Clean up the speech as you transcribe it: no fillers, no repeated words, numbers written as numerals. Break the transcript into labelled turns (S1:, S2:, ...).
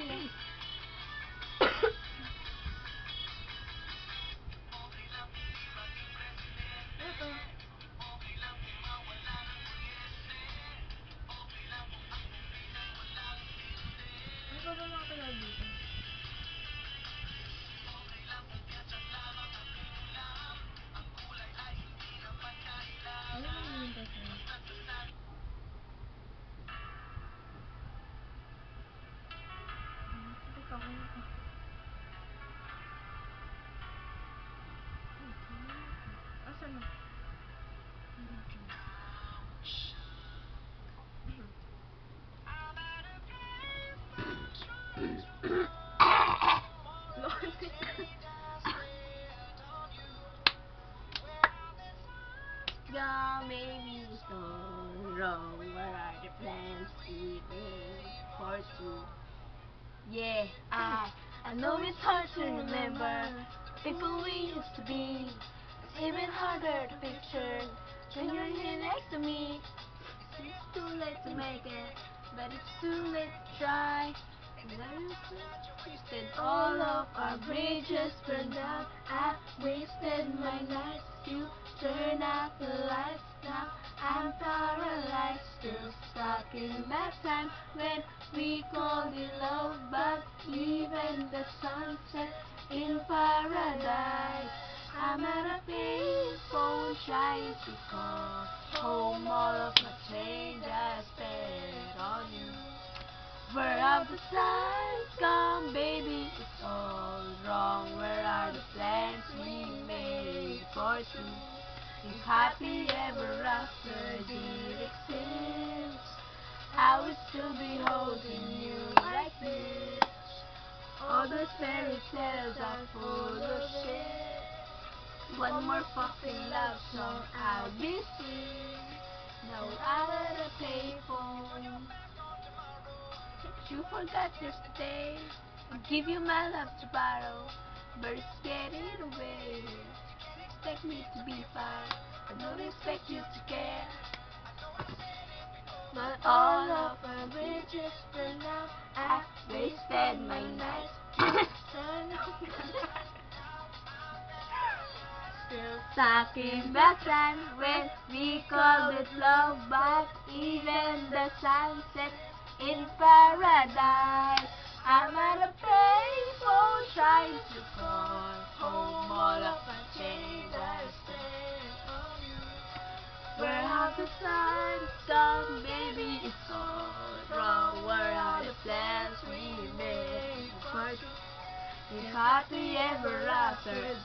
S1: Ito. Ano ba ba mga tawag dito? Ano ba yung hinihintay sa'yo? Sakit ako. Asan na?
S2: God made me so wrong. Where are the plans even for two? Yeah, I know it's hard to remember people we used to be. It's even harder to picture when you're here next to me. It's too late to make it, but it's too late to try. Wasted all of our bridges burned out. I wasted my nights. You turned out the lights. Now I'm paralyzed, still stuck in that time when we called it love. But even the sunset in paradise, I'm at a payphone trying to call home. All of my change I spent on you. Where have the signs gone, baby? It's all wrong. Where are the plans we made for two? If happy ever after did exist, I would still be holding you like this. All those fairy tales are full of shit. One more fucking love song, I'll be sick. No, I'm at a payphone. You forgot yesterday. I give you my love to borrow, but it's getting away. Expect me to be fine, I don't expect you to care. But all of our bridges burned out. I wasted my nights. Still stuck in that time when we called it love, but even the sunset in paradise. I'm at a payphone trying to call home. All of my change I spent on you. Where have the signs gone, baby? It's all wrong. Where are the plans we made for two? If happy ever after